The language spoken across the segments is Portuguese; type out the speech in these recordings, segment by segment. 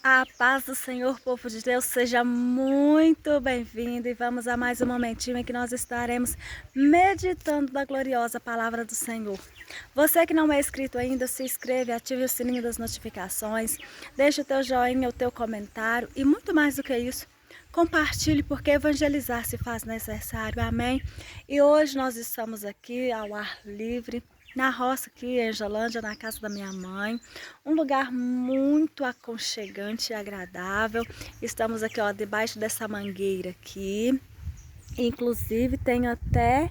A paz do Senhor, povo de Deus, seja muito bem-vindo e vamos a mais um momentinho em que nós estaremos meditando da gloriosa palavra do Senhor. Você que não é inscrito ainda, se inscreve, ative o sininho das notificações, deixe o teu joinha, o teu comentário e muito mais do que isso, compartilhe porque evangelizar se faz necessário, amém? E hoje nós estamos aqui ao ar livre, na roça aqui em Angelândia, na casa da minha mãe, um lugar muito aconchegante e agradável. Estamos aqui, ó, debaixo dessa mangueira aqui. Inclusive tem até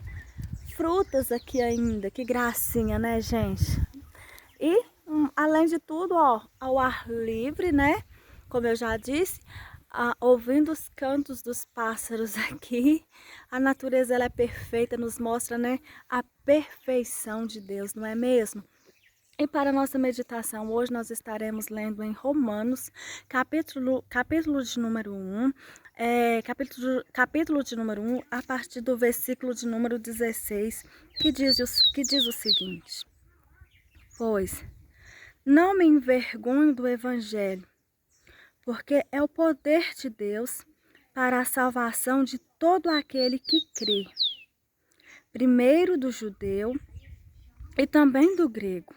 frutas aqui ainda, que gracinha, né, gente? E além de tudo, ó, ao ar livre, né? Como eu já disse, ouvindo os cantos dos pássaros aqui, a natureza ela é perfeita, nos mostra, né, a perfeição de Deus, não é mesmo? E para a nossa meditação, hoje nós estaremos lendo em Romanos, capítulo de número 1, capítulo de número 1, a partir do versículo de número 16, que diz o seguinte: Pois não me envergonho do Evangelho, porque é o poder de Deus para a salvação de todo aquele que crê, primeiro do judeu e também do grego.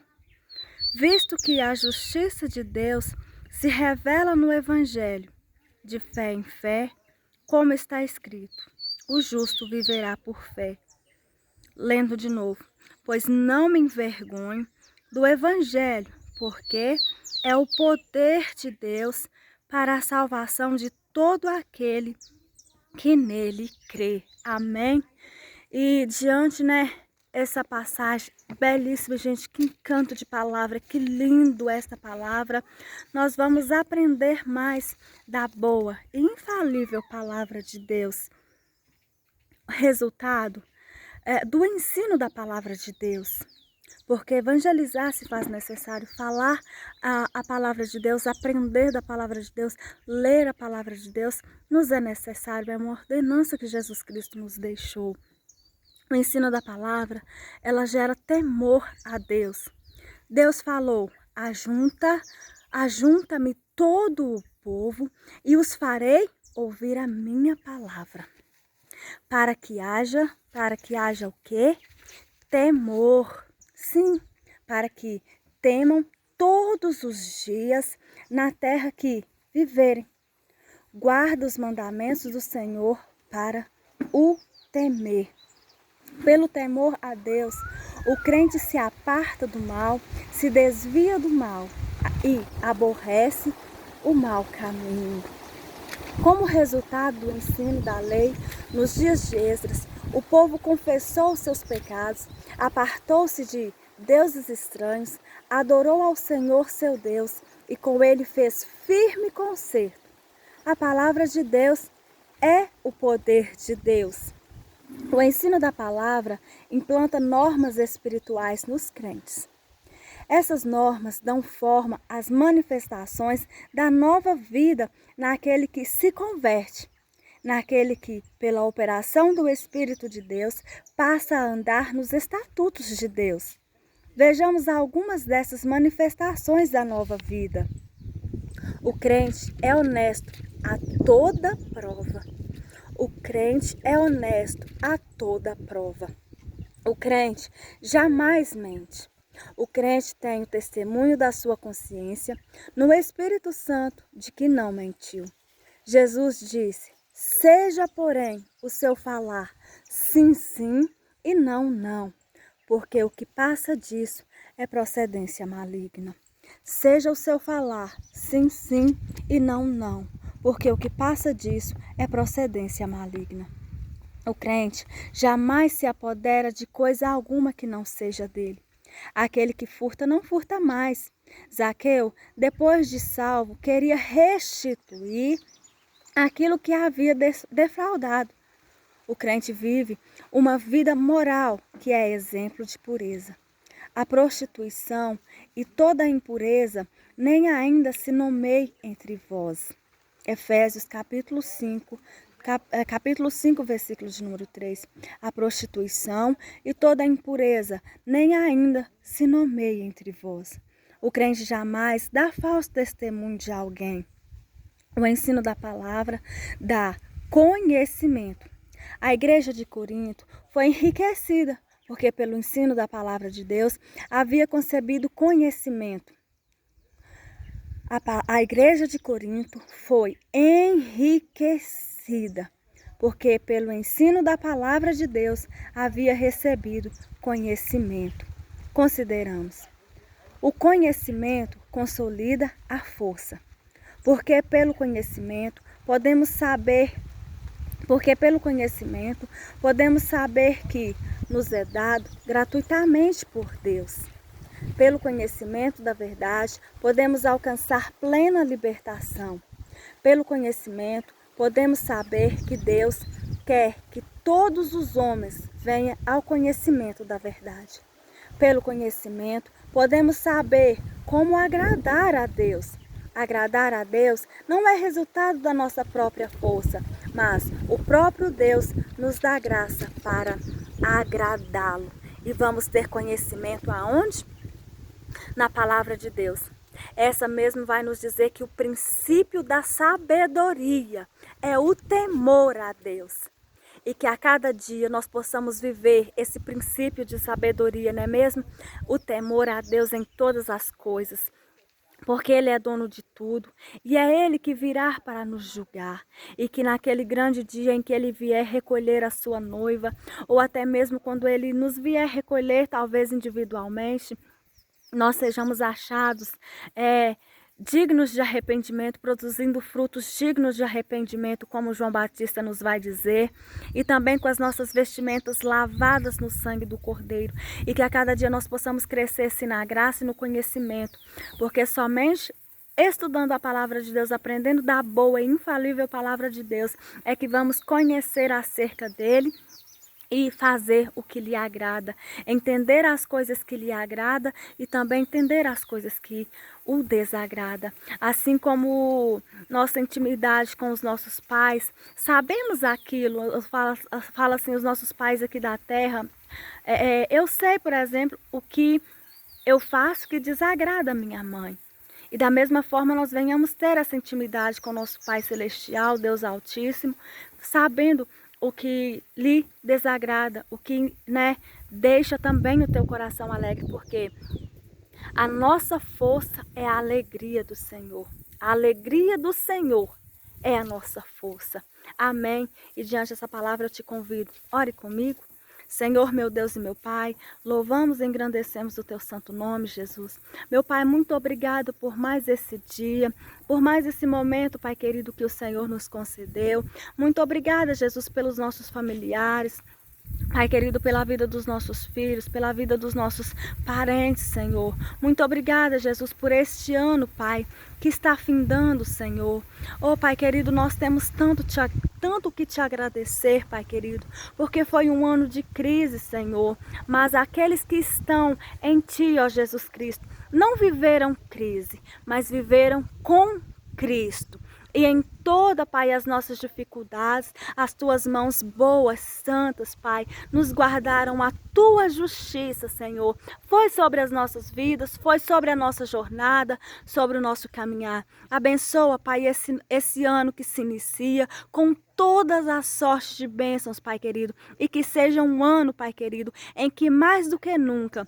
Visto que a justiça de Deus se revela no Evangelho, de fé em fé, como está escrito, o justo viverá por fé. Lendo de novo, pois não me envergonho do Evangelho, porque é o poder de Deus para a salvação de todo aquele que nele crê. Amém? E diante, né, essa passagem belíssima, gente, que encanto de palavra, que lindo esta palavra. Nós vamos aprender mais da boa e infalível palavra de Deus. Resultado do ensino da palavra de Deus. Porque evangelizar se faz necessário, falar a palavra de Deus, aprender da palavra de Deus, ler a palavra de Deus, nos é necessário, é uma ordenança que Jesus Cristo nos deixou. O ensino da palavra, ela gera temor a Deus. Deus falou, ajunta-me todo o povo e os farei ouvir a minha palavra. Para que haja o quê? Temor. Sim, para que temam todos os dias na terra que viverem. Guarda os mandamentos do Senhor para o temer. Pelo temor a Deus, o crente se aparta do mal, se desvia do mal e aborrece o mau caminho. Como resultado do ensino da lei, nos dias de Esdras, o povo confessou seus pecados, apartou-se de deuses estranhos, adorou ao Senhor seu Deus e com ele fez firme concerto. A palavra de Deus é o poder de Deus. O ensino da palavra implanta normas espirituais nos crentes. Essas normas dão forma às manifestações da nova vida naquele que se converte, naquele que, pela operação do Espírito de Deus, passa a andar nos estatutos de Deus. Vejamos algumas dessas manifestações da nova vida. O crente é honesto a toda prova. O crente é honesto a toda prova. O crente jamais mente. O crente tem o testemunho da sua consciência no Espírito Santo de que não mentiu. Jesus disse, seja, porém, o seu falar sim, sim e não, não, porque o que passa disso é procedência maligna. Seja o seu falar sim, sim e não, não, porque o que passa disso é procedência maligna. O crente jamais se apodera de coisa alguma que não seja dele. Aquele que furta não furta mais. Zaqueu, depois de salvo, queria restituir aquilo que havia defraudado. O crente vive uma vida moral que é exemplo de pureza. A prostituição e toda a impureza nem ainda se nomeie entre vós. Efésios capítulo 5, versículo de número 3. A prostituição e toda a impureza nem ainda se nomeie entre vós. O crente jamais dá falso testemunho de alguém. O ensino da palavra dá conhecimento. A igreja de Corinto foi enriquecida, porque pelo ensino da palavra de Deus havia concebido conhecimento. A igreja de Corinto foi enriquecida, porque pelo ensino da palavra de Deus havia recebido conhecimento. Consideramos. O conhecimento consolida a força, porque pelo conhecimento podemos saber que nos é dado gratuitamente por Deus. Pelo conhecimento da verdade, podemos alcançar plena libertação. Pelo conhecimento, podemos saber que Deus quer que todos os homens venham ao conhecimento da verdade. Pelo conhecimento, podemos saber como agradar a Deus. Agradar a Deus não é resultado da nossa própria força, mas o próprio Deus nos dá graça para agradá-lo. E vamos ter conhecimento aonde? Na palavra de Deus. Essa mesmo vai nos dizer que o princípio da sabedoria é o temor a Deus. E que a cada dia nós possamos viver esse princípio de sabedoria, não é mesmo? O temor a Deus em todas as coisas. Porque Ele é dono de tudo e é Ele que virá para nos julgar. E que naquele grande dia em que Ele vier recolher a sua noiva, ou até mesmo quando Ele nos vier recolher, talvez individualmente, nós sejamos achados dignos de arrependimento, produzindo frutos dignos de arrependimento, como João Batista nos vai dizer, e também com as nossas vestimentas lavadas no sangue do Cordeiro, e que a cada dia nós possamos crescer sim na graça e no conhecimento, porque somente estudando a palavra de Deus, aprendendo da boa e infalível palavra de Deus, é que vamos conhecer acerca dele e fazer o que lhe agrada, entender as coisas que lhe agrada e também entender as coisas que o desagrada. Assim como nossa intimidade com os nossos pais, sabemos aquilo, fala assim, os nossos pais aqui da terra, eu sei, por exemplo, o que eu faço que desagrada a minha mãe. E da mesma forma nós venhamos ter essa intimidade com o nosso Pai Celestial, Deus Altíssimo, sabendo o que lhe desagrada, o que deixa também o teu coração alegre, porque a nossa força é a alegria do Senhor. A alegria do Senhor é a nossa força. Amém? E diante dessa palavra eu te convido, ore comigo. Senhor, meu Deus e meu Pai, louvamos e engrandecemos o teu santo nome, Jesus. Meu Pai, muito obrigado por mais esse dia, por mais esse momento, Pai querido, que o Senhor nos concedeu. Muito obrigada, Jesus, pelos nossos familiares, Pai querido, pela vida dos nossos filhos, pela vida dos nossos parentes, Senhor. Muito obrigada, Jesus, por este ano, Pai, que está findando, Senhor. Oh, Pai querido, nós temos tanto que te agradecer, Pai querido, porque foi um ano de crise, Senhor. Mas aqueles que estão em Ti, ó Jesus Cristo, não viveram crise, mas viveram com Cristo. E em toda, Pai, as nossas dificuldades, as Tuas mãos boas, santas, Pai, nos guardaram a Tua justiça, Senhor. Foi sobre as nossas vidas, foi sobre a nossa jornada, sobre o nosso caminhar. Abençoa, Pai, esse ano que se inicia com todas as sortes de bênçãos, Pai querido. E que seja um ano, Pai querido, em que mais do que nunca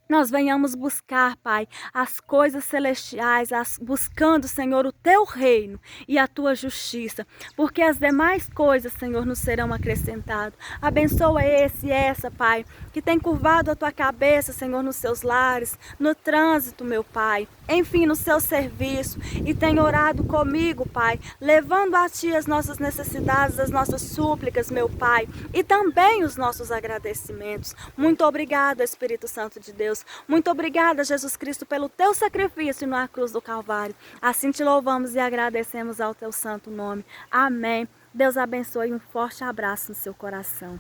nós venhamos buscar, Pai, as coisas celestiais, buscando, Senhor, o Teu reino e a Tua justiça, porque as demais coisas, Senhor, nos serão acrescentadas. Abençoa esse e essa, Pai, que tem curvado a Tua cabeça, Senhor, nos seus lares, no trânsito, meu Pai, enfim, no seu serviço, e tem orado comigo, Pai, levando a Ti as nossas necessidades, as nossas súplicas, meu Pai, e também os nossos agradecimentos. Muito obrigada, Espírito Santo de Deus. Muito obrigada, Jesus Cristo, pelo Teu sacrifício na cruz do Calvário. Assim te louvamos e agradecemos ao Teu santo nome. Amém. Deus abençoe e um forte abraço no seu coração.